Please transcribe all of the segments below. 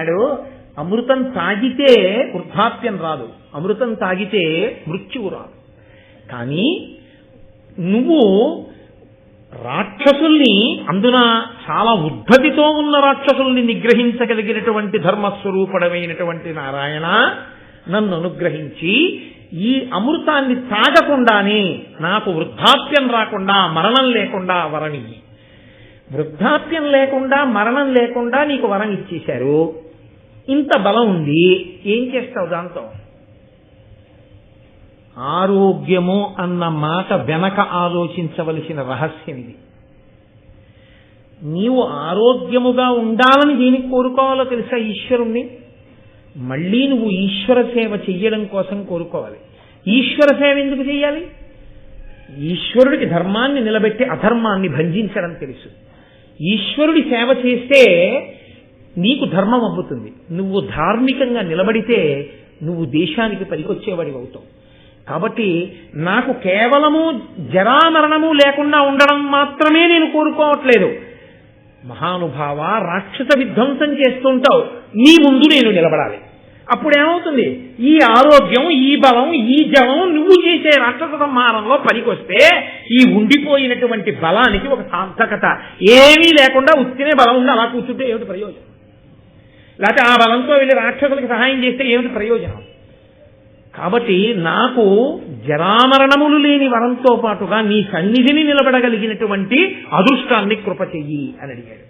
అన్నాడు, అమృతం తాగితే వృద్ధాప్యం రాదు, అమృతం తాగితే మృత్యువు రాదు. కానీ నువ్వు రాక్షసుల్ని, అందున చాలా ఉద్ధతితో ఉన్న రాక్షసుల్ని నిగ్రహించగలిగినటువంటి ధర్మస్వరూపుడమైనటువంటి నారాయణ, నన్ను అనుగ్రహించి ఈ అమృతాన్ని తాగకుండానే నాకు వృద్ధాప్యం రాకుండా, మరణం లేకుండా వరమియ్యి. వృద్ధాప్యం లేకుండా, మరణం లేకుండా నీకు వరం ఇచ్చేశారు. ఇంత బలం ఉంది, ఏం చేస్తావు దాంతో? ఆరోగ్యము అన్న మాట వెనక ఆలోచించవలసిన రహస్యం ఇది. నీవు ఆరోగ్యముగా ఉండాలని దేనికి కోరుకోవాలో తెలుసా? ఈశ్వరుణ్ణి. మళ్ళీ నువ్వు ఈశ్వర సేవ చెయ్యడం కోసం కోరుకోవాలి. ఈశ్వర సేవ ఎందుకు చెయ్యాలి? ఈశ్వరుడికి ధర్మాన్ని నిలబెట్టి అధర్మాన్ని భంజించడం తెలుసు. ఈశ్వరుడి సేవ చేస్తే నీకు ధర్మం అవ్వుతుంది. నువ్వు ధార్మికంగా నిలబడితే నువ్వు దేశానికి పనికొచ్చేవాడి అవుతావు. కాబట్టి నాకు కేవలము జరామరణము లేకుండా ఉండడం మాత్రమే నేను కోరుకోవట్లేదు. మహానుభావ, రాక్షస విధ్వంసం చేస్తుంటావు, నీ ముందు నేను నిలబడాలి. అప్పుడేమవుతుంది? ఈ ఆరోగ్యం, ఈ బలం, ఈ జవం నువ్వు చేసే రాక్షస సంహారంలో పనికొస్తే ఈ ఉండిపోయినటువంటి బలానికి ఒక సార్థకత. ఏమీ లేకుండా ఉత్తినే బలం ఉండి అలా కూర్చుంటే ఏమిటి ప్రయోజనం? లేకపోతే ఆ బలంతో వెళ్ళి రాక్షసులకు సహాయం చేస్తే ఏమిటి ప్రయోజనం? కాబట్టి నాకు జరామరణములు లేని వరంతో పాటుగా నీ సన్నిధిని నిలబడగలిగినటువంటి అదృష్టాన్ని కృప చెయ్యి అని అడిగాడు.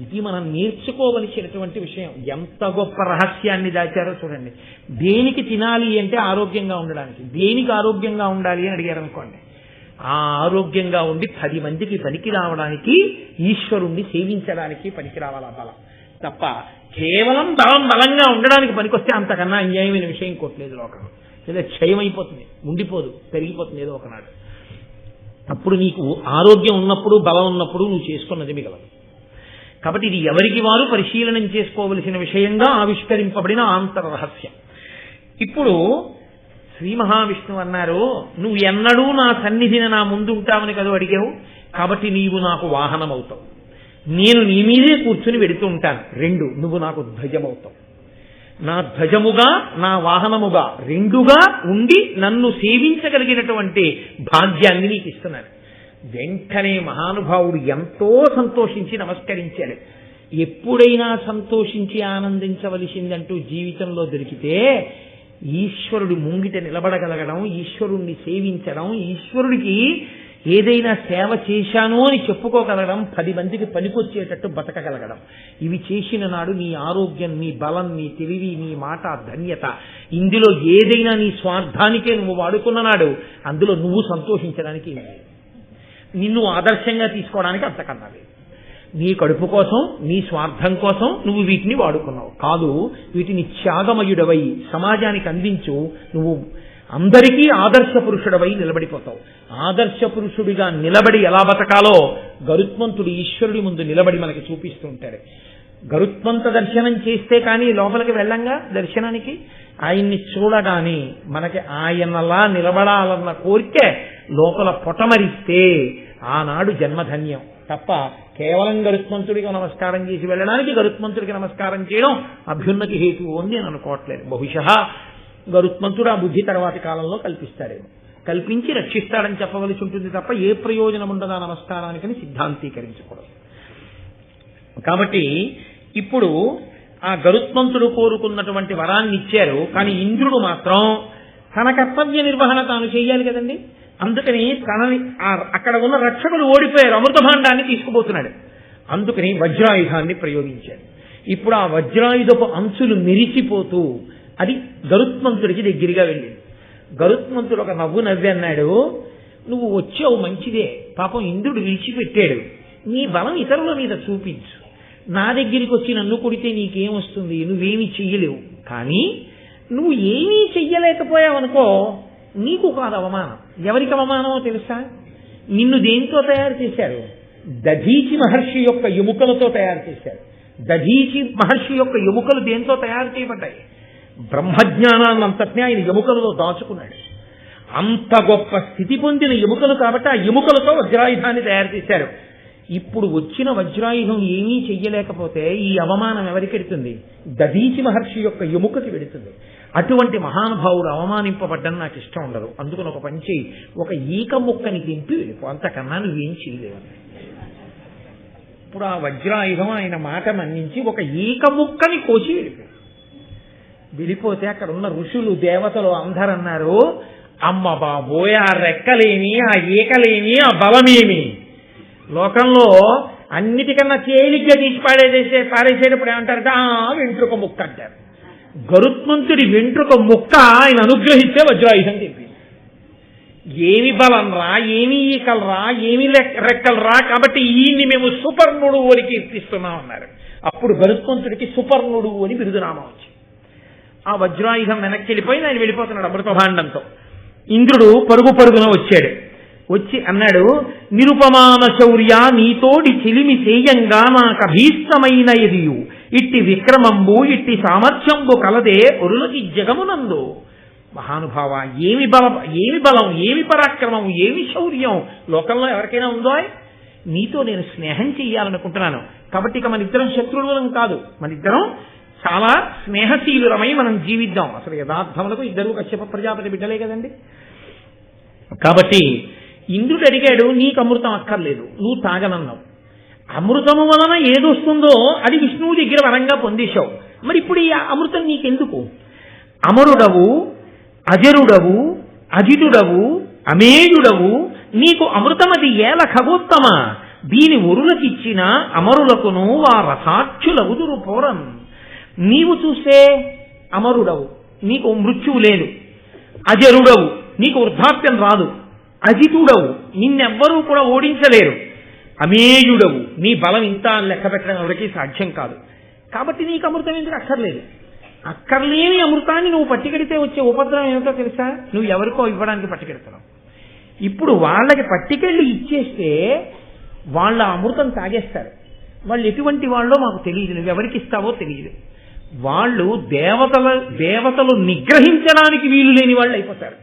ఇది మనం నేర్చుకోవలసినటువంటి విషయం. ఎంత గొప్ప రహస్యాన్ని దాచారో చూడండి. దేనికి తినాలి అంటే ఆరోగ్యంగా ఉండడానికి. దేనికి ఆరోగ్యంగా ఉండాలి అని అడిగారు అనుకోండి, ఆ ఆరోగ్యంగా ఉండి 10 మందికి పనికి రావడానికి, ఈశ్వరుణ్ణి సేవించడానికి పనికి రావాలి బలం. తప్ప కేవలం బలంగా ఉండడానికి పనికొస్తే అంతకన్నా అన్యాయమైన విషయం కొట్టలేదు లోకం. లేదా క్షయమైపోతుంది, ఉండిపోదు, పెరిగిపోతుంది ఏదో ఒకనాడు. అప్పుడు నీకు ఆరోగ్యం ఉన్నప్పుడు, బలం ఉన్నప్పుడు నువ్వు చేసుకున్నది మిగలదు. కాబట్టి ఇది ఎవరికి వారు పరిశీలనం చేసుకోవలసిన విషయంగా ఆవిష్కరింపబడిన ఆంతర రహస్యం. ఇప్పుడు శ్రీ మహావిష్ణువు అన్నారు, నువ్వు ఎన్నడూ నా సన్నిధిని నా ముందు ఉంటావని కదా అడిగావు, కాబట్టి నీవు నాకు వాహనం అవుతావు. నేను నీ మీదే కూర్చుని వెడుతూ ఉంటాను. 2, నువ్వు నాకు ధ్వజమవుతావు. నా ధ్వజముగా, నా వాహనముగా, 2గా ఉండి నన్ను సేవించగలిగినటువంటి భాగ్యాన్ని నీకు ఇస్తున్నాను. వెంటనే మహానుభావుడు ఎంతో సంతోషించి నమస్కరించాడు. ఎప్పుడైనా సంతోషించి ఆనందించవలసిందంటూ జీవితంలో దొరికితే ఈశ్వరుడి ముంగిట నిలబడగలగడం, ఈశ్వరుణ్ణి సేవించడం, ఈశ్వరుడికి ఏదైనా సేవ చేశాను అని చెప్పుకోగలగడం, 10 మందికి పనికొచ్చేటట్టు బతకగలగడం. ఇవి చేసిన నాడు నీ ఆరోగ్యం, నీ బలం, నీ తెలివి, నీ మాట, ధన్యత, ఇందులో ఏదైనా నీ స్వార్థానికే నువ్వు వాడుకున్న నాడు అందులో నువ్వు సంతోషించడానికి నిన్ను ఆదర్శంగా తీసుకోవడానికి అంతకన్నా లేదు. నీ కడుపు కోసం, నీ స్వార్థం కోసం నువ్వు వీటిని వాడుకున్నావు కాదు. వీటిని త్యాగమయుడవై సమాజానికి అందించు. నువ్వు అందరికీ ఆదర్శ పురుషుడవై నిలబడిపోతావు. ఆదర్శ పురుషుడిగా నిలబడి ఎలా బతకాలో గరుత్మంతుడు ఈశ్వరుడి ముందు నిలబడి మనకి చూపిస్తూ ఉంటాడు. గరుత్మంత దర్శనం చేస్తే కానీ లోపలికి వెళ్ళంగా దర్శనానికి, ఆయన్ని చూడగానే మనకి ఆయనలా నిలబడాలన్న కోరికే లోపల పొటమరిస్తే ఆనాడు జన్మధన్యం. తప్ప కేవలం గరుత్మంతుడికి నమస్కారం చేసి వెళ్ళడానికి గరుత్మంతుడికి నమస్కారం చేయడం అభ్యున్నతి హేతువు అని నేను అనుకోవట్లేదు. బహుశः గరుత్మంతుడు ఆ బుద్ధి తర్వాతి కాలంలో కల్పిస్తాడేమో, కల్పించి రక్షిస్తాడని చెప్పవలసి ఉంటుంది తప్ప ఏ ప్రయోజనం ఉండదా నమస్కారానికని సిద్ధాంతీకరించకూడదు. కాబట్టి ఇప్పుడు ఆ గరుత్మంతుడు కోరుకున్నటువంటి వరాన్ని ఇచ్చారు. కానీ ఇంద్రుడు మాత్రం తన కర్తవ్య నిర్వహణ తాను చేయాలి కదండి. అందుకని తనని అక్కడ ఉన్న రక్షకులు ఓడిపోయారు, అమృత భాండాన్ని తీసుకుపోతున్నాడు. అందుకని వజ్రాయుధాన్ని ప్రయోగించాడు. ఇప్పుడు ఆ వజ్రాయుధపు అంచులు మెరిసిపోతూ అది గరుత్మంతుడికి దగ్గరగా వెళ్ళింది. గరుత్మంతుడు ఒక నవ్వు నవ్వి అన్నాడు, నువ్వు వచ్చావు మంచిదే, పాపం ఇంద్రుడు విడిచిపెట్టాడు, నీ బలం ఇతరుల మీద చూపించు. నా దగ్గరికి వచ్చి నన్ను కొడితే నీకేం వస్తుంది? నువ్వేమీ చెయ్యలేవు. కానీ నువ్వు ఏమీ చెయ్యలేకపోయావనుకో నీకు కాదు అవమానం. ఎవరికి అవమానమో తెలుసా? నిన్ను దేంతో తయారు చేశారు? దధీచి మహర్షి యొక్క ఎముకలతో తయారు చేశారు. దధీచి మహర్షి యొక్క ఎముకలు దేంతో తయారు చేయబడ్డాయి? బ్రహ్మజ్ఞానాన్ని అంతటినీ ఆయన ఎముకలలో దాచుకున్నాడు. అంత గొప్ప స్థితి పొందిన ఎముకలు కాబట్టి ఆ ఎముకలతో వజ్రాయుధాన్ని తయారు చేశారు. ఇప్పుడు వచ్చిన వజ్రాయుధం ఏమీ చెయ్యలేకపోతే ఈ అవమానం ఎవరికి వెడుతుంది? దధీచి మహర్షి యొక్క ఎముకకి వెడుతుంది. అటువంటి మహానుభావుడు అవమానింపబడ్డం నాకు ఇష్టం ఉండదు. అందుకని ఒక పని చేయి, ఒక ఈక ముక్కని తింపి వెళ్ళిపో, అంతకన్నా నువ్వేం చేయలేవు. ఇప్పుడు ఆ వజ్రాయుధం ఆయన మాట మన్నించి ఒక ఈక ముక్కని కోసి వెళ్ళిపోతే అక్కడ ఉన్న ఋషులు దేవతలు అందరూ అన్నారు, అమ్మ బాబోయ్, ఆ రెక్కలేమి, ఆ ఈకలేమి, ఆ బలమేమి. లోకంలో అన్నిటికన్నా తేలిగ్గా తీసి పారేసేటప్పుడు ఏమంటారంటే వెంట్రుక ముక్క అంటారు. గరుత్మంతుడి వెంట్రుక ముక్క ఆయన అనుగ్రహిస్తే వజ్రాయుధం తెప్పింది. ఏమి బలం రా, ఏమి ఈకలు రా, ఏమి రెక్కలు రా, కాబట్టి ఈయన్ని మేము సుపర్ణుడు అని కీర్తిస్తున్నాం అన్నారు. అప్పుడు గరుత్మంతుడికి సుపర్ణుడు అని బిరుదునామం వచ్చింది. ఆ వజ్రాయుధం వెనక్కి వెళ్ళిపోయి ఆయన వెళ్ళిపోతున్నాడు అమృతభాండంతో. ఇంద్రుడు పరుగు పరుగున వచ్చాడు. వచ్చి అన్నాడు, నిరుపమాన శౌర్య నీతోడి చెలిమి సేయంగా నాకభీష్టమైన ఎదియు ఇట్టి విక్రమంబు ఇట్టి సామర్థ్యంబు కలదే ఒరులకి జగమునందు. మహానుభావ, ఏమి బలం, ఏమి పరాక్రమం, ఏమి శౌర్యం లోకంలో ఎవరికైనా ఉందో? నీతో నేను స్నేహం చెయ్యాలనుకుంటున్నాను. కాబట్టి ఇక మన ఇద్దరం శత్రువులం కాదు, మన ఇద్దరం చాలా స్నేహశీలురమై మనం జీవిద్దాం. అసలు యథార్థములకు ఇద్దరు కశ్యప ప్రజాపతి బిడ్డలే కదండి. కాబట్టి ఇంద్రుడు అడిగాడు, నీకు అమృతం అక్కర్లేదు, నువ్వు తాగనన్నావు. అమృతము వలన ఏదొస్తుందో అది విష్ణువు దగ్గర వరంగా పొందేశావు. మరి ఇప్పుడు ఈ అమృతం నీకెందుకు? అమరుడవు, అజరుడవు, అజితుడవు, అమేయుడవు, నీకు అమృతమది ఏల ఖగోత్తమ. దీని ఒరులకిచ్చిన అమరులకును వారసాక్షులవుదురు పోరం. నీవు చూస్తే అమరుడవు, నీకు మృత్యువు లేదు. అజరుడవు, నీకు వృద్ధాప్యం రాదు. అజితుడవు, నిన్నెవ్వరూ కూడా ఓడించలేరు. అమేయుడవు, నీ బలం ఇంత అని లెక్క పెట్టడం ఎవరికీ సాధ్యం కాదు. కాబట్టి నీకు అమృతం ఎందుకు అక్కర్లేదు. అక్కర్లేని అమృతాన్ని నువ్వు పట్టుకెడితే వచ్చే ఉపద్రవం ఏమిటో తెలుసా? నువ్వు ఎవరికో ఇవ్వడానికి పట్టుకెడుతున్నావు. ఇప్పుడు వాళ్ళకి పట్టుకెళ్ళి ఇచ్చేస్తే వాళ్ళ అమృతం తాగేస్తారు. వాళ్ళు ఎటువంటి వాళ్ళో మాకు తెలియదు, నువ్వు ఎవరికి ఇస్తావో తెలియదు. వాళ్ళు దేవతలు నిగ్రహించడానికి వీలు లేని వాళ్ళు అయిపోతారు.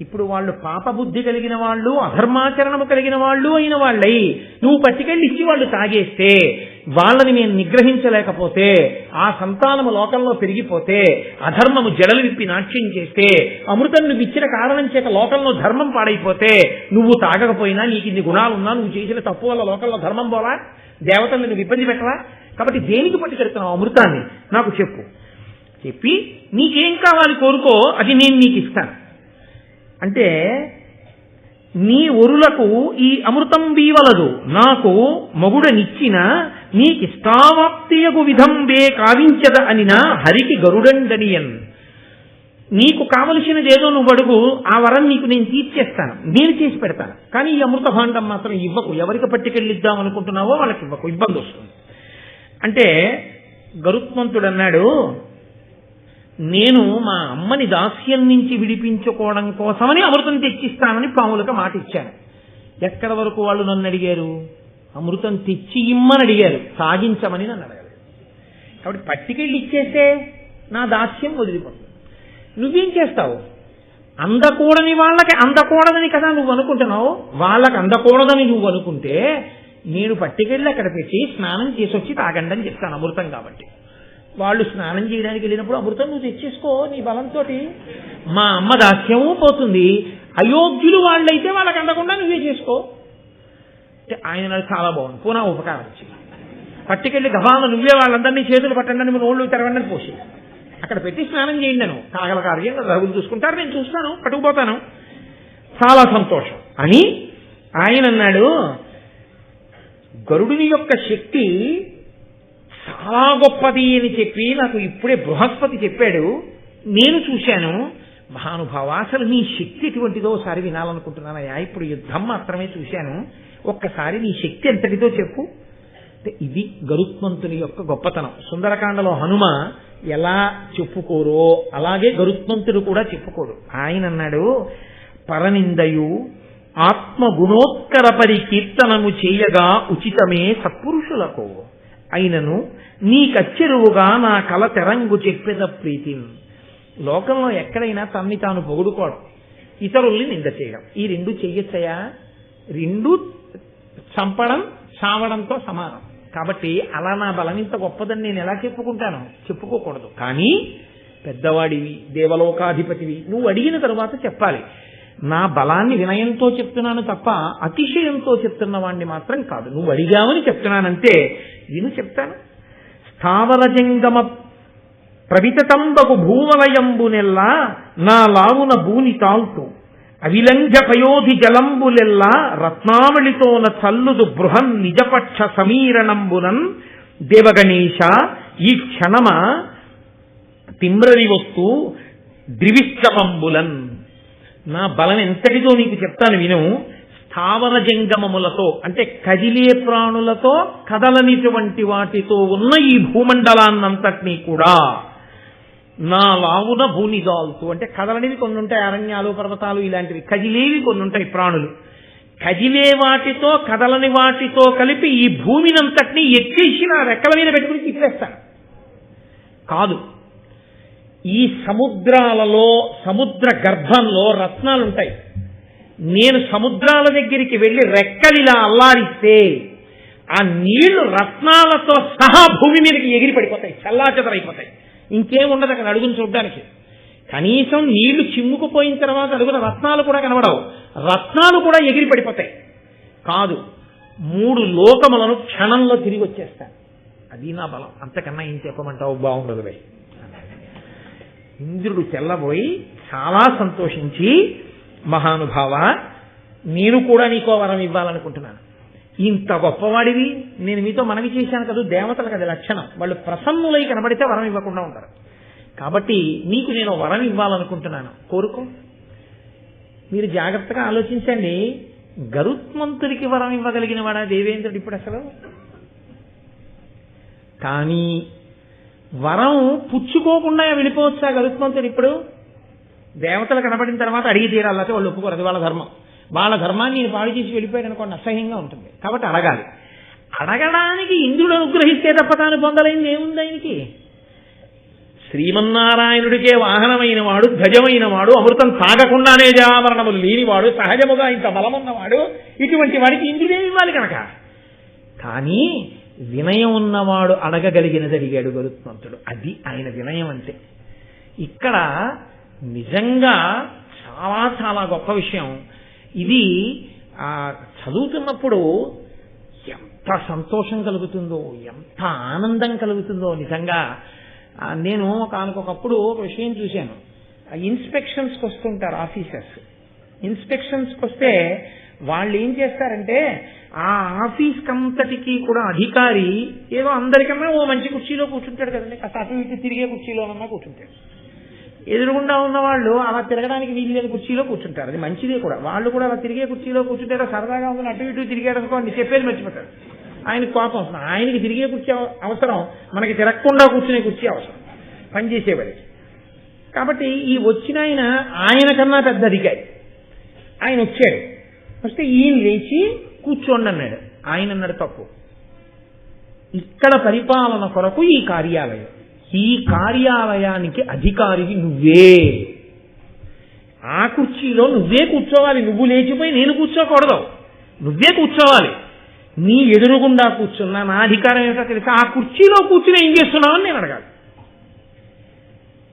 ఇప్పుడు వాళ్ళు పాపబుద్ధి కలిగిన వాళ్ళు, అధర్మాచరణము కలిగిన వాళ్ళు అయిన వాళ్ళై నువ్వు పట్టుకెళ్ళి ఇచ్చి వాళ్ళు తాగేస్తే, వాళ్ళని నేను నిగ్రహించలేకపోతే, ఆ సంతానము లోకంలో పెరిగిపోతే, అధర్మము జడలు విప్పి నాట్యం చేస్తే, అమృతం నువ్వు ఇచ్చిన కారణం చేత లోకంలో ధర్మం పాడైపోతే, నువ్వు తాగకపోయినా నీకు ఇన్ని గుణాలున్నా నువ్వు చేసిన తప్పు వల్ల లోకంలో ధర్మం పోలా, దేవతలను నువ్వు ఇబ్బంది పెట్టవా? కాబట్టి దేనికి పట్టుకెడుతున్నావు అమృతాన్ని నాకు చెప్పు. చెప్పి నీకేం కావాలి కోరుకో, అది నేను నీకు ఇస్తాను అంటే, నీ ఒరులకు ఈ అమృతం వీవలదు, నాకు మగుడనిచ్చిన నీకిష్టావాప్తియగు విధంబే కావించద అనినా హరికి గరుడండనియన్. నీకు కావలసినదేదో నువ్వు అడుగు, ఆ వరం నీకు నేను తీర్చేస్తాను, నేను చేసి పెడతాను. కానీ ఈ అమృత భాండం మాత్రం ఇవ్వకు. ఎవరికి పట్టుకెళ్ళిద్దాం అనుకుంటున్నావో వాళ్ళకి ఇవ్వకు, ఇబ్బంది వస్తుంది అంటే. గరుత్మంతుడు అన్నాడు, నేను మా అమ్మని దాస్యం నుంచి విడిపించుకోవడం కోసమని అమృతం తెచ్చిస్తానని పాములకు మాట ఇచ్చాను. ఎక్కడ వరకు వాళ్ళు నన్ను అడిగారు? అమృతం తెచ్చి ఇమ్మని అడిగారు, సాగించమని నన్ను అడగారు. కాబట్టి పట్టుకెళ్ళి ఇచ్చేస్తే నా దాస్యం వదిలిపోతుంది. నువ్వేం చేస్తావు? అందకూడని వాళ్ళకి అందకూడదని కదా నువ్వు అనుకుంటున్నావు. వాళ్ళకి అందకూడదని నువ్వు అనుకుంటే నేను పట్టుకెళ్ళి అక్కడ పెట్టి స్నానం చేసి వచ్చి తాగండి అని చెప్తాను, అమృతం కాబట్టి. వాళ్ళు స్నానం చేయడానికి వెళ్ళినప్పుడు అమృతం నువ్వు తెచ్చేసుకో నీ బలంతో. మా అమ్మ దాస్యము పోతుంది. అయోగ్యులు వాళ్ళైతే వాళ్ళకి అందకుండా నువ్వే చేసుకో అంటే ఆయన చాలా బాగుంది. పూనా ఉపకారం వచ్చింది. పట్టుకెళ్ళి గబాలను నువ్వే వాళ్ళందరినీ చేతులు పట్టండి, నువ్వు నోళ్ళు తెరవండి పోసి అక్కడ పెట్టి స్నానం చేయండి. నేను కాగల కార్యం రఘులు చూసుకుంటారు, నేను చూస్తాను, పట్టుకుపోతాను, చాలా సంతోషం అని ఆయన అన్నాడు. గరుడుని యొక్క శక్తి చాలా గొప్పది అని చెప్పి నాకు ఇప్పుడే బృహస్పతి చెప్పాడు, నేను చూశాను. మహానుభావ, అసలు నీ శక్తి ఎటువంటిదో ఒకసారి వినాలనుకుంటున్నానయ్యా. ఇప్పుడు యుద్ధం మాత్రమే చూశాను, ఒక్కసారి నీ శక్తి ఎంతటిదో చెప్పు. ఇది గరుత్మంతుని యొక్క గొప్పతనం. సుందరకాండలో హనుమ ఎలా చెప్పుకోరో అలాగే గరుత్మంతుడు కూడా చెప్పుకోడు. ఆయన అన్నాడు, పరనిందయు ఆత్మగుణోత్కర పరికీర్తనము చేయగా ఉచితమే సత్పురుషులకు అయినను నీకచ్చెరువుగా నా కల తెరంగు చెప్పేద ప్రీతి. లోకంలో ఎక్కడైనా తన్ని తాను పొగుడుకోవడం, ఇతరుల్ని నింద చేయడం, ఈ రెండు చెయ్యొచ్చయా? రెండు చంపడం చావడంతో సమానం. కాబట్టి అలా నా బలం ఇంత గొప్పదని నేను ఎలా చెప్పుకుంటాను? చెప్పుకోకూడదు. కానీ పెద్దవాడివి, దేవలోకాధిపతివి, నువ్వు అడిగిన తరువాత చెప్పాలి. నా బలాన్ని వినయంతో చెప్తున్నాను తప్ప అతిశయంతో చెప్తున్న వాడిని మాత్రం కాదు. నువ్వు అడిగావని చెప్తున్నానంటే విను చెప్తాను. స్థావర జంగమ ప్రవితంబకు భూవలయంబునెల్లా నా లావున భూని తాల్తూ అవిలంఘ పయోధి జలంబులెల్లా రత్నావళితోన చల్లుదు బృహన్ నిజపక్ష సమీరణంబునన్ దేవగణేశ ఈ క్షణమ తిమ్రరి వస్తూ ద్రివిష్టమంబులన్. నా బలం ఎంతటిదో నీకు చెప్తాను విను. స్థావర జంగమములతో అంటే కదిలే ప్రాణులతో కదలనిటువంటి వాటితో ఉన్న ఈ భూమండలాన్నంతటినీ కూడా నా లావున భూనిదాల్తూ అంటే కదలనివి కొన్ని ఉంటాయి, అరణ్యాలు పర్వతాలు ఇలాంటివి. కదిలేవి కొన్ని ఉంటాయి ప్రాణులు. కదిలే వాటితో కదలని వాటితో కలిపి ఈ భూమినంతటినీ ఎక్కేసి నా రెక్కల మీద పెట్టుకుని తిప్పేస్తాను. కాదు, ఈ సముద్రాలలో సముద్ర గర్భంలో రత్నాలుంటాయి. నేను సముద్రాల దగ్గరికి వెళ్ళి రెక్కలిలా అల్లారిస్తే ఆ నీళ్లు రత్నాలతో సహా భూమి మీదకి ఎగిరి పడిపోతాయి, చల్లాచెదరైపోతాయి. ఇంకేముండదు అక్కడ అడుగును చూడడానికి. కనీసం నీళ్లు చిమ్ముకుపోయిన తర్వాత అడుగున రత్నాలు కూడా కనబడవు, రత్నాలు కూడా ఎగిరి పడిపోతాయి. కాదు, 3 లోకములను క్షణంలో తిరిగి వచ్చేస్తాను. అది నా బలం. అంతకన్నా ఏం చెప్పమంటావు? బాగుండదు వై. ఇంద్రుడు తెల్లబోయి చాలా సంతోషించి, మహానుభావ, నేను కూడా నీకో వరం ఇవ్వాలనుకుంటున్నాను. ఇంత గొప్పవాడివి, నేను మీతో మనవి చేశాను కదా, దేవతలకు అది లక్షణం. వాళ్ళు ప్రసన్నులై కనబడితే వరం ఇవ్వకుండా ఉంటారు. కాబట్టి నీకు నేను వరం ఇవ్వాలనుకుంటున్నాను, కోరుకో. మీరు జాగ్రత్తగా ఆలోచించండి. గరుత్మంతుడికి వరం ఇవ్వగలిగిన వాడా దేవేంద్రుడు ఇప్పుడు అసలు? కానీ వరం పుచ్చుకోకుండా వెళ్ళిపోవచ్చా గరుత్మంతుడు? ఇప్పుడు దేవతలు కనబడిన తర్వాత అడిగి తీరాలంటే వాళ్ళు ఒప్పుకోరు, అది వాళ్ళ ధర్మం. వాళ్ళ ధర్మాన్ని నేను పాడు చేసి వెళ్ళిపోయాడు అనుకోండి, అసహ్యంగా ఉంటుంది. కాబట్టి అడగాలి. అడగడానికి ఇంద్రుడు అనుగ్రహిస్తే తప్ప తాను పొందలేనిది ఏముంది ఆయనకి? శ్రీమన్నారాయణుడికే వాహనమైన వాడు, ధ్వజమైన వాడు, అమృతం తాగకుండానే జావరణములు లేనివాడు, సహజముగా ఇంత బలమున్నవాడు, ఇటువంటి వాడికి ఇంద్రుడేమి ఇవ్వాలి కనుక. కానీ వినయం ఉన్నవాడు అడగగలిగినది అడిగాడు గరుత్మంతుడు. అది ఆయన వినయం అంటే. ఇక్కడ నిజంగా చాలా చాలా గొప్ప విషయం ఇది. చదువుతున్నప్పుడు ఎంత సంతోషం కలుగుతుందో, ఎంత ఆనందం కలుగుతుందో నిజంగా. నేను ఒకనకొకప్పుడు ఒక విషయం చూశాను. ఇన్స్పెక్షన్స్కి వస్తుంటారు ఆఫీసర్స్. ఇన్స్పెక్షన్స్కి వస్తే వాళ్ళు ఏం చేస్తారంటే ఆ ఆఫీస్కి అంతటికీ కూడా అధికారి ఏదో అందరికన్నా ఓ మంచి కుర్చీలో కూర్చుంటాడు కదండి, కాస్త అటు ఇటు తిరిగే కుర్చీలోనన్నా కూర్చుంటాడు. ఎదురుగుండా ఉన్న వాళ్ళు అలా తిరగడానికి వీలు లేని కుర్చీలో కూర్చుంటారు. అది మంచిదే కూడా. వాళ్ళు కూడా అలా తిరిగే కుర్చీలో కూర్చుంటారో సరదాగా ఉందని అటు ఇటు తిరిగాడు అనుకోండి, చెప్పేది మర్చిపోతారు. ఆయనకు కోపం వస్తుంది. ఆయనకి తిరిగే కుర్చీ అవసరం, మనకి తిరగకుండా కూర్చునే కుర్చీ అవసరం పనిచేసేవాడికి. కాబట్టి ఈ వచ్చిన ఆయన కన్నా పెద్ద అధికారి. ఆయన వచ్చాడు. వస్తే ఈయన లేచి కూర్చోండి అన్నాడు. ఆయన అన్నాడు తప్పు, ఇక్కడ పరిపాలన కొరకు ఈ కార్యాలయం, ఈ కార్యాలయానికి అధికారివి నువ్వే. ఆ కుర్చీలో నువ్వే కూర్చోవాలి. నువ్వు లేచిపోయి నేను కూర్చోకూడదు, నువ్వే కూర్చోవాలి. నీ ఎదురుగుండా కూర్చున్నా నా అధికారం ఏమిటో తెలుసా? ఆ కుర్చీలో కూర్చుని ఏం చేస్తున్నావు అని నేను అడగాలి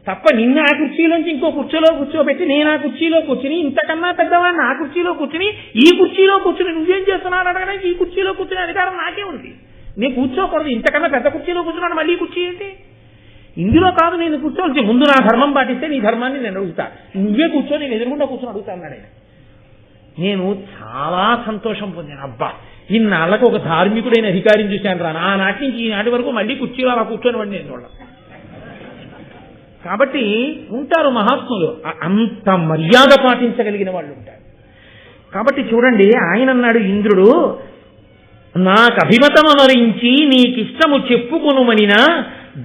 తప్ప నిన్న ఆ కుర్చీలోంచి ఇంకో కుర్చీలో కూర్చోబెట్టి నేను ఆ కుర్చీలో కూర్చుని ఇంతకన్నా పెద్దవాడిని ఆ కుర్చీలో కూర్చుని ఈ కుర్చీలో కూర్చుని నువ్వేం చేస్తున్నావు అడగడానికి ఈ కుర్చీలో కూర్చునే అధికారం నాకే ఉంది. నేను కూర్చోకూడదు. ఇంతకన్నా పెద్ద కుర్చీలో కూర్చున్నాను, మళ్ళీ కుర్చీ ఏంటి? ఇందులో కాదు నేను కూర్చోవలసి. ముందు నా ధర్మం పాటిస్తే నీ ధర్మాన్ని నేను అడుగుతా, నువ్వే కూర్చో, నేను ఎదురుగుండా కూర్చొని అడుగుతా అన్నాడు ఆయన. నేను చాలా సంతోషం పొందాను. అబ్బా, ఇన్నాళ్ళకు ఒక ధార్మికుడైన అధికారిని చూశాను రా. నాటి నుంచి ఈనాటి వరకు మళ్ళీ కుర్చీలో అలా కూర్చొని వాడిని నేను చూడాలి. కాబట్టి ఉంటారు మహాత్ములు, అంత మర్యాద పాటించగలిగిన వాళ్ళు ఉంటారు. కాబట్టి చూడండి, ఆయన అన్నాడు ఇంద్రుడు, నాకు అభిమతమనరించి నీకిష్టము చెప్పుకొనుమనినా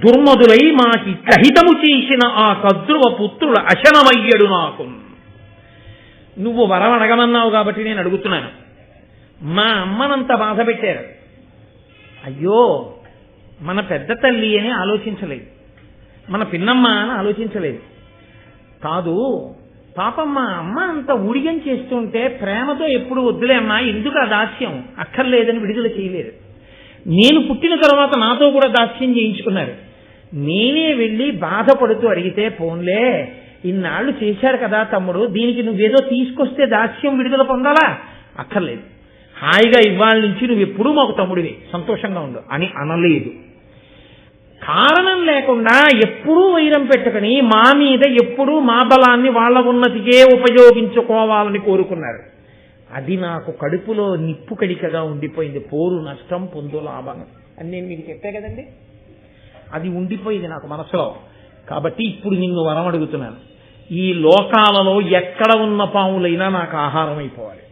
దుర్మదులై మాకి కహితము చేసిన ఆ కద్రువ పుత్రుల అశనమయ్యడు నాకు. నువ్వు వరం అడగమన్నావు కాబట్టి నేను అడుగుతున్నాను. మా అమ్మనంత బాధ పెట్టారు. అయ్యో, మన పెద్ద తల్లి అని ఆలోచించలేదు, మన పిన్నమ్మ అని ఆలోచించలేదు. కాదు, పాపం మా అమ్మ అంత ఊడిగం చేస్తుంటే ప్రేమతో ఎప్పుడు వద్దులే అమ్మా, ఎందుకు ఆ దాస్యం, అక్కర్లేదని విడుదల చేయలేదు. నేను పుట్టిన తర్వాత నాతో కూడా దాస్యం చేయించుకున్నారు. నేనే వెళ్ళి బాధపడుతూ అడిగితే, పోన్లే ఇన్నాళ్ళు చేశారు కదా తమ్ముడు, దీనికి నువ్వేదో తీసుకొస్తే దాస్యం విడుదల పొందాలా, అక్కర్లేదు, హాయిగా ఇవాళ నుంచి నువ్వు ఎప్పుడూ మాకు తమ్ముడివి, సంతోషంగా ఉండు అని అనలేదు. కారణం లేకుండా ఎప్పుడూ వైరం పెట్టుకుని మా మీద ఎప్పుడూ మా బలాన్ని వాళ్ళ ఉన్నతికే ఉపయోగించుకోవాలని కోరుకున్నారు. అది నాకు కడుపులో నిప్పు కడికగా ఉండిపోయింది. పోరు నష్టం పొందు లాభం అని నేను మీకు చెప్పే కదండి, అది ఉండిపోయింది నాకు మనసులో. కాబట్టి ఇప్పుడు నిన్ను వరం అడుగుతున్నాను, ఈ లోకాలలో ఎక్కడ ఉన్న పాములైనా నాకు ఆహారం అయిపోవాలి,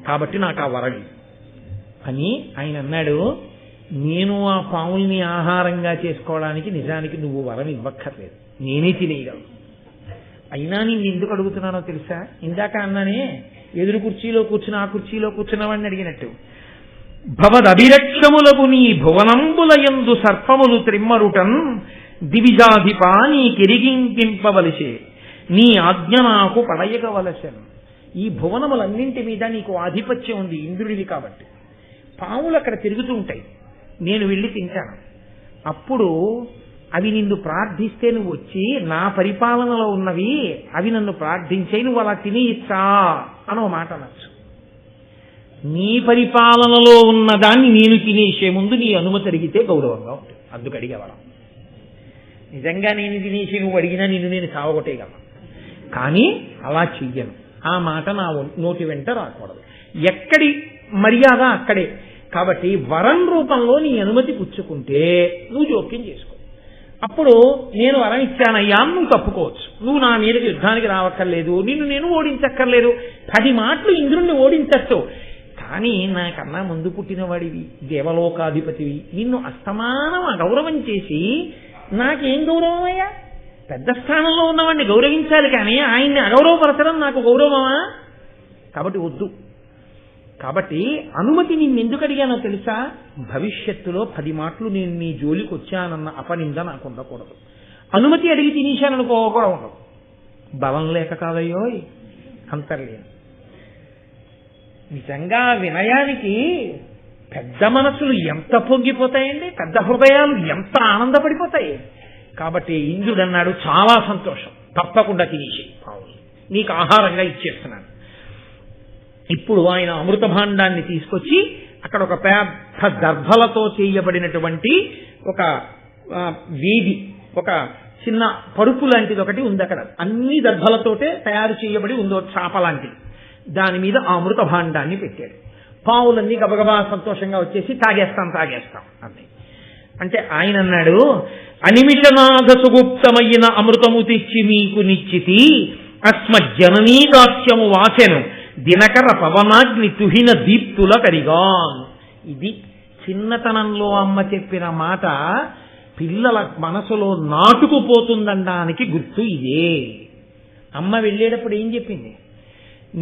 కాబట్టి నాకు ఆ వరం అని ఆయన అన్నాడు. నేను ఆ పాముల్ని ఆహారంగా చేసుకోవడానికి నిజానికి నువ్వు వరం ఇవ్వక్కర్లేదు, నేనే తినేయగలను. అయినా నేను ఎందుకు అడుగుతున్నానో తెలుసా? ఇందాక అన్నానే, ఎదురు కుర్చీలో కూర్చుని ఆ కుర్చీలో కూర్చున్నవాడిని అడిగినట్టు, భవదభిరక్షములకు నీ భువనంబులయందు సర్పములు త్రిమ్మరుటన్ దివిజాధిపా నీ కెరిగింకింపవలసే, నీ ఆజ్ఞ నాకు పడయగవలసను. ఈ భువనములన్నింటి మీద నీకు ఆధిపత్యం ఉంది, ఇంద్రుడివి కాబట్టి. పాములు అక్కడ తిరుగుతూ ఉంటాయి, నేను వెళ్ళి తింటాను. అప్పుడు అవి నిన్ను ప్రార్థిస్తే నువ్వు వచ్చి, నా పరిపాలనలో ఉన్నవి అవి నన్ను ప్రార్థించే, నువ్వు అలా తినేయచ్చా అనో మాట అనొచ్చు. నీ పరిపాలనలో ఉన్నదాన్ని నేను తినేసే ముందు నీ అనుమతి అడిగితే గౌరవంగా ఉంటుంది, అందుకు అడిగేవాళ్ళం. నిజంగా నేను తినేసి నువ్వు అడిగినా నిన్ను నేను సావగొట్టేయగలను, కానీ అలా చెయ్యను. ఆ మాట నా నోటి వెంట రాకూడదు. ఎక్కడి మర్యాద అక్కడే. కాబట్టి వరం రూపంలో నీ అనుమతి పుచ్చుకుంటే నువ్వు జోక్యం చేసుకో. అప్పుడు నేను వరం ఇచ్చానయ్యా నువ్వు తప్పుకోవచ్చు, నువ్వు నా మీదకి యుద్ధానికి రావక్కర్లేదు, నిన్ను నేను ఓడించక్కర్లేదు. 10 మాటలు ఇంద్రుణ్ణి ఓడించచ్చు, కానీ నాకన్నా ముందు పుట్టినవాడివి, దేవలోకాధిపతివి, నిన్ను అస్తమానం అగౌరవం చేసి నాకేం గౌరవం అయ్యా? పెద్ద స్థానంలో ఉన్నవాడిని గౌరవించాలి, కానీ ఆయన్ని అగౌరవపరచడం నాకు గౌరవమా? కాబట్టి వద్దు. కాబట్టి అనుమతి నిన్ను ఎందుకు అడిగానో తెలుసా? భవిష్యత్తులో 10 మాటలు నేను నీ జోలికి వచ్చానన్న అపనింద నాకు ఉండకూడదు. అనుమతి అడిగి తినేశాననుకో కూడా ఉండదు. బలం లేక కాదయ్యో, అంతర్లేను. నిజంగా వినయానికి పెద్ద మనసులు ఎంత పొంగిపోతాయండి, పెద్ద హృదయాలు ఎంత ఆనందపడిపోతాయి. కాబట్టి ఇంద్రుడు అన్నాడు, చాలా సంతోషం, తప్పకుండా తినేసి నీకు ఆహారంగా ఇచ్చేస్తున్నాను. ఇప్పుడు ఆయన అమృత భాండాన్ని తీసుకొచ్చి అక్కడ ఒక పెద్ద దర్భలతో చేయబడినటువంటి ఒక వీధి, ఒక చిన్న పరుపు లాంటిది ఒకటి ఉంది. అక్కడ అన్ని దర్భలతోటే తయారు చేయబడి ఉందో చాప లాంటిది. దాని మీద ఆ అమృత భాండాన్ని పెట్టాడు. పావులన్నీ గబగబా సంతోషంగా వచ్చేసి తాగేస్తాం అన్నాయి. అంటే ఆయన అన్నాడు, అనిమిషనాథ సుగుప్తమైన అమృతము తెచ్చి మీకు నిశ్చితి, అస్మజ్జననీ దాస్యము వాచెను దినకర పవనాగ్ని తుహిన దీప్తుల కరిగాన్. ఇది చిన్నతనంలో అమ్మ చెప్పిన మాట పిల్లల మనసులో నాటుకుపోతుందనడానికి గుర్తు ఇదే. అమ్మ వెళ్ళేటప్పుడు ఏం చెప్పింది?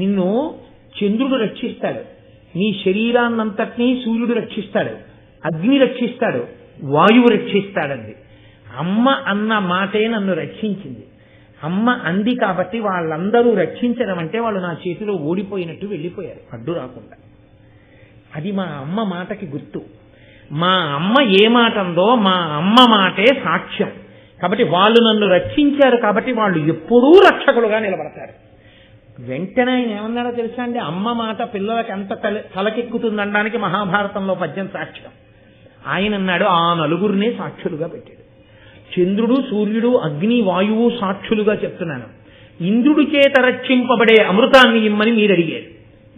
నిన్ను చంద్రుడు రక్షిస్తాడు, నీ శరీరాన్నంతటినీ సూర్యుడు రక్షిస్తాడు, అగ్ని రక్షిస్తాడు, వాయువు రక్షిస్తాడంది. అమ్మ అన్న మాటే నన్ను రక్షించింది. అమ్మ అంది కాబట్టి వాళ్ళందరూ రక్షించడం అంటే వాళ్ళు నా చేతిలో ఓడిపోయినట్టు వెళ్ళిపోయారు, అడ్డు రాకుండా. అది మా అమ్మ మాటకి గుర్తు. మా అమ్మ ఏ మాట అందో మా అమ్మ మాటే సాక్ష్యం. కాబట్టి వాళ్ళు నన్ను రక్షించారు, కాబట్టి వాళ్ళు ఎప్పుడూ రక్షకులుగా నిలబడతారు. వెంటనే ఆయన ఏమన్నాడో తెలుసా అండి? అమ్మ మాట పిల్లలకి ఎంత తలకెక్కుతుందనడానికి మహాభారతంలో పద్యం సాక్ష్యం. ఆయన అన్నాడు, ఆ నలుగురినే సాక్షులుగా పెట్టాడు. చంద్రుడు, సూర్యుడు, అగ్ని, వాయువు సాక్షులుగా చెప్తున్నాను. ఇంద్రుడి చేత రక్షింపబడే అమృతాన్ని ఇమ్మని మీరు అడిగారు,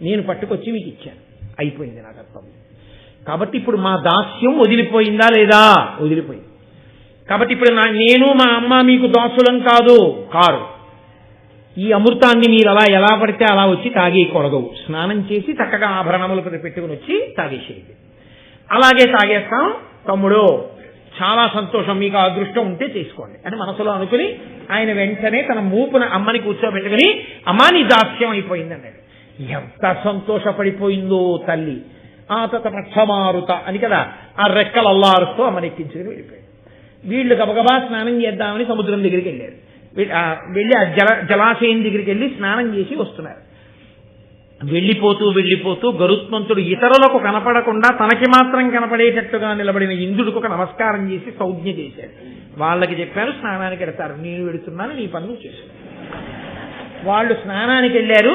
నేను పట్టుకొచ్చి మీకు ఇచ్చాను. అయిపోయింది నా కర్తవ్యం. కాబట్టి ఇప్పుడు మా దాస్యం వదిలిపోయిందా లేదా? వదిలిపోయింది. కాబట్టి ఇప్పుడు నేను మా అమ్మ మీకు దాసులం కారు. ఈ అమృతాన్ని మీరు అలా ఎలా పడితే అలా వచ్చి తాగేయకూడదు. స్నానం చేసి చక్కగా ఆభరణములు పెట్టుకుని వచ్చి తాగేసేది. అలాగే తాగేస్తాం తమ్ముడు, చాలా సంతోషం, మీకు అదృష్టం ఉంటే చేసుకోండి అని మనసులో అనుకుని ఆయన వెంటనే తన మూపున అమ్మని కూర్చోబెట్టుకుని, అమ్మా నీ దాస్యం అయిపోయింది అన్నాడు. ఎంత సంతోషపడిపోయిందో తల్లి. ఆ తతమక్షమారుత అని కదా ఆ రెక్కలు అల్లారుస్తూ అమ్మని ఎక్కించుకుని వెళ్ళిపోయాడు. వీళ్ళు గబగబా స్నానం చేద్దామని సముద్రం దగ్గరికి వెళ్ళారు. వెళ్ళి ఆ జలాశయం దగ్గరికి వెళ్ళి స్నానం చేసి వస్తున్నారు. వెళ్ళిపోతూ గరుత్మంతుడు ఇతరులకు కనపడకుండా తనకి మాత్రం కనపడేటట్టుగా నిలబడిన ఇంద్రుడికి ఒక నమస్కారం చేసి సౌజ్ఞ చేశాడు. వాళ్ళకి చెప్పారు స్నానానికి వెడతారు, నేను వెడుతున్నాను, నీ పనులు చేశాను. వాళ్ళు స్నానానికి వెళ్ళారు.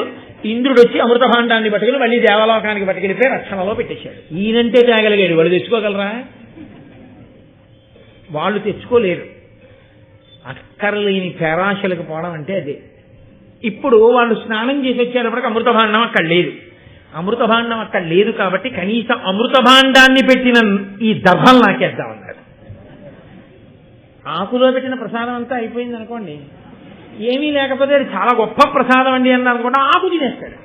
ఇంద్రుడు వచ్చి అమృత భాండాన్ని పట్టుకుని మళ్ళీ దేవలోకానికి పట్టుకెళ్ళిపోయి రక్షణలో పెట్టేశాడు. ఈయనంటే తేగలిగాడు, వాళ్ళు తెచ్చుకోగలరా? వాళ్ళు తెచ్చుకోలేరు. అక్కర్లేని పేరాశలకు పోవడం అంటే అదే. ఇప్పుడు వాళ్ళు స్నానం చేసి వచ్చేటప్పటికి అమృత భాండం అక్కడ లేదు కాబట్టి కనీసం అమృత భాండాన్ని పెట్టిన ఈ దర్భలు నాకేద్దామన్నారు. ఆకులో పెట్టిన ప్రసాదం అంతా అయిపోయింది అనుకోండి, ఏమీ లేకపోతే అది చాలా గొప్ప ప్రసాదం అండి అన్నారు అనుకోండి, ఆకు తినేస్తాడు.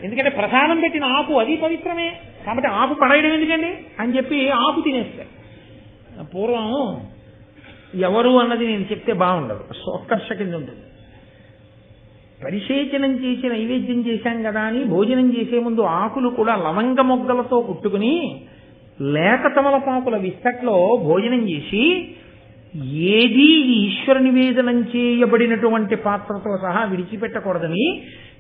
ఎందుకంటే ప్రసాదం పెట్టిన ఆకు అది పవిత్రమే కాబట్టి ఆకు పడేయడం ఎందుకండి అని చెప్పి ఆకు తినేస్తాడు. పూర్వం ఎవరు అన్నది నేను చెప్తే బాగుండదు, సోత్కర్ష కింద ఉంటుంది. పరిసేచనం చేసి నైవేద్యం చేశాం కదా అని భోజనం చేసే ముందు ఆకులు కూడా లవంగ మొగ్గలతో కుట్టుకుని లేక తమలపాకుల విస్తట్లో భోజనం చేసి ఏదీ ఈశ్వర నివేదనం చేయబడినటువంటి పాత్రతో సహా విడిచిపెట్టకూడదని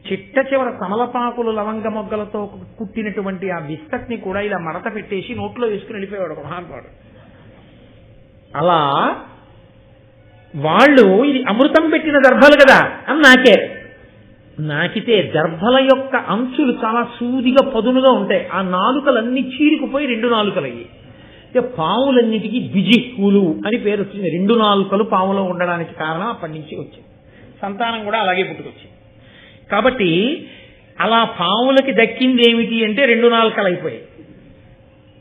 చిట్ట చివర తమలపాకులు లవంగ మొగ్గలతో కుట్టినటువంటి ఆ బిస్కట్ని కూడా ఇలా మడత పెట్టేసి నోట్లో వేసుకుని వెళ్ళిపోయాడు ఒక మహానుభావుడు. అలా వాళ్ళు ఇది అమృతం పెట్టిన దర్భలు కదా అని నాకితే దర్భల యొక్క అంచులు చాలా సూదిగా పదునుగా ఉంటాయి. ఆ నాలుకలన్నీ చీరుకుపోయి 2 నాలుకలయ్యి. పావులన్నిటికీ ద్విజిహ్వులు అని పేరు వచ్చింది. 2 నాలుకలు పావులో ఉండడానికి కారణం అప్పటి నుంచి వచ్చింది. సంతానం కూడా అలాగే పుట్టుకొచ్చింది. కాబట్టి అలా పావులకి దక్కింది ఏమిటి అంటే 2 నాలుకలు అయిపోయాయి.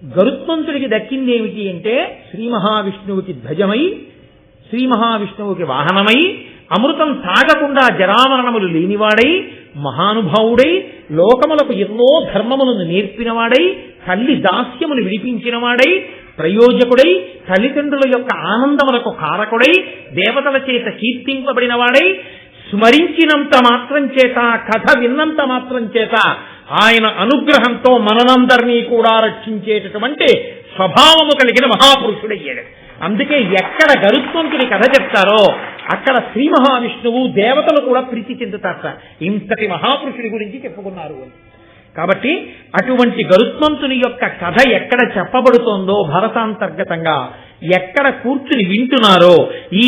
గరుత్మంతుడికి దక్కింది ఏమిటి అంటే శ్రీ మహావిష్ణువుకి ధ్వజమై, శ్రీ మహావిష్ణువుకి వాహనమై, అమృతం తాగకుండా జరామరణములు లేనివాడై, మహానుభావుడై, లోకములకు ఎన్నో ధర్మములను నేర్పినవాడై, తల్లి దాస్యమును విడిపించినవాడై, ప్రయోజకుడై, తల్లిదండ్రుల యొక్క ఆనందములకు కారకుడై, దేవతల చేత కీర్తింపబడినవాడై, స్మరించినంత మాత్రం చేత, కథ విన్నంత మాత్రం చేత ఆయన అనుగ్రహంతో మననందరినీ కూడా రక్షించేటటువంటి స్వభావము కలిగిన మహాపురుషుడయ్యాడు. అందుకే ఎక్కడ గరుత్మంతుని కథ చెప్తారో అక్కడ శ్రీ మహావిష్ణువు దేవతలు కూడా ప్రీతి చెందుతారట. ఇంతటి మహాపురుషుడి గురించి చెప్పుకున్నారు అని. కాబట్టి అటువంటి గరుత్మంతుని యొక్క కథ ఎక్కడ చెప్పబడుతోందో భరతాంతర్గతంగా ఎక్కడ కూర్చుని వింటున్నారో ఈ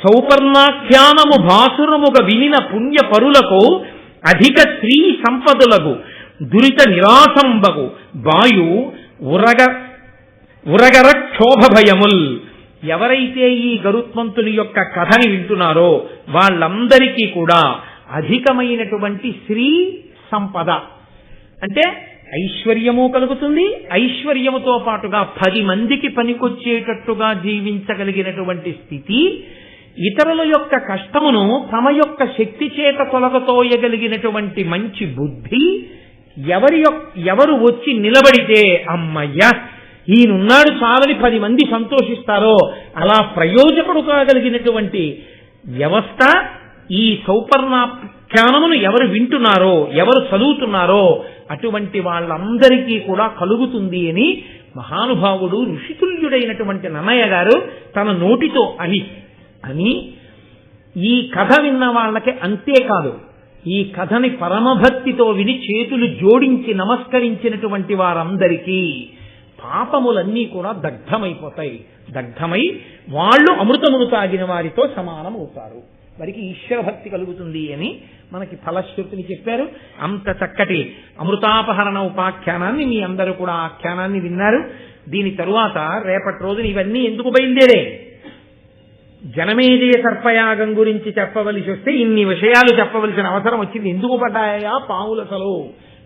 సౌపర్ణాఖ్యానము భాసురముగా వినిన పుణ్య పరులకు అధిక స్త్రీ సంపదలకు దురిత నిరాసంబగు వాయు ఉరగర క్షోభ భయముల్. ఎవరైతే ఈ గరుత్మంతుని యొక్క కథని వింటున్నారో వాళ్ళందరికీ కూడా అధికమైనటువంటి శ్రీ సంపద అంటే ఐశ్వర్యము కలుగుతుంది. ఐశ్వర్యముతో పాటుగా 10 మందికి పనికొచ్చేటట్టుగా జీవించగలిగినటువంటి స్థితి, ఇతరుల యొక్క కష్టమును తమ యొక్క శక్తి చేత తొలగతోయగలిగినటువంటి మంచి బుద్ధి, ఎవరు వచ్చి నిలబడితే అమ్మయ్య ఈయనున్నాడు చాలని 10 మంది సంతోషిస్తారో అలా ప్రయోజకుడు కాగలిగినటువంటి వ్యవస్థ ఈ సౌపర్ణాఖ్యానమును ఎవరు వింటున్నారో, ఎవరు చదువుతున్నారో అటువంటి వాళ్ళందరికీ కూడా కలుగుతుంది అని మహానుభావుడు ఋషితుల్యుడైనటువంటి నన్నయ్య గారు తన నోటితో అని ఈ కథ విన్న వాళ్ళకి అంతేకాదు, ఈ కథని పరమభక్తితో విని చేతులు జోడించి నమస్కరించినటువంటి వారందరికీ పాపములన్నీ కూడా దగ్ధమైపోతాయి. దగ్ధమై వాళ్ళు అమృతమును తాగిన వారితో సమానం అవుతారు. వారికి ఈశ్వర భక్తి కలుగుతుంది అని మనకి ఫలశ్రుతిని చెప్పారు. అంత చక్కటి అమృతాపహరణ ఉపాఖ్యానాన్ని మీ అందరూ కూడా ఆఖ్యానాన్ని విన్నారు. దీని తరువాత రేపటి రోజున ఇవన్నీ ఎందుకు బయలుదేరే? జనమేజయ సర్పయాగం గురించి చెప్పవలసి వస్తే ఇన్ని విషయాలు చెప్పవలసిన అవసరం వచ్చింది. ఎందుకు పడ్డాయా పావులసలు?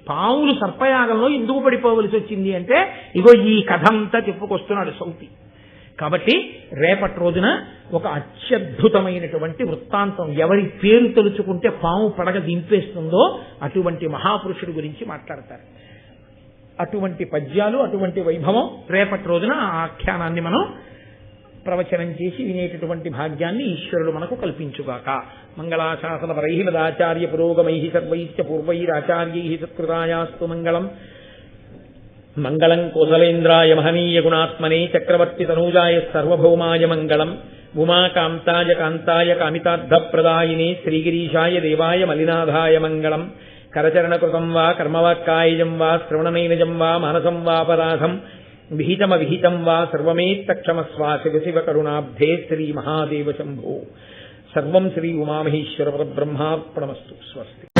పావులు సర్పయాగంలో ఎందుకు పడిపోవలసి వచ్చింది అంటే ఇగో ఈ కథ అంతా చెప్పుకొస్తున్నాడు సౌతి. కాబట్టి రేపటి రోజున ఒక అత్యద్భుతమైనటువంటి వృత్తాంతం, ఎవరి పేరు తలుచుకుంటే పాము పడగ దింపేస్తుందో అటువంటి మహాపురుషుడి గురించి మాట్లాడతారు. అటువంటి పద్యాలు, అటువంటి వైభవం రేపటి రోజున ఆ ఆఖ్యానాన్ని మనం ప్రవచనం చేసి వినేటటువంటి భాగ్యాన్ని ఈశ్వరుడు మనకు కల్పించుగాక. మంగళాశాసన పరైహిమదాచార్య పురోగమై సర్వైశ్చ పూర్వైరాచార్యై సత్కృతాయాస్తు మంగళం. మంగళం కోసలేంద్రాయ మహనీయ గుణాత్మనే చక్రవర్తి తనూజాయ సర్వభౌమాయ మంగళం. ఉమాకాంతాయ కాంతాయ కామితార్థప్రదాయినే శ్రీగిరీశాయ దేవాయ మలినాథాయ మంగళం. కరచరణకృతం వా కర్మవాక్కాయజం వా శ్రవణనైనజం వా మానసం వాపరాధం విహితమవిహితం వా సర్వమేత్తక్షమస్వ శివ శివ కరుణాబ్ధే శ్రీ మహాదేవ శంభో. సర్వం శ్రీ ఉమామహేశ్వర పరబ్రహ్మార్పణమస్తు. స్వస్తి.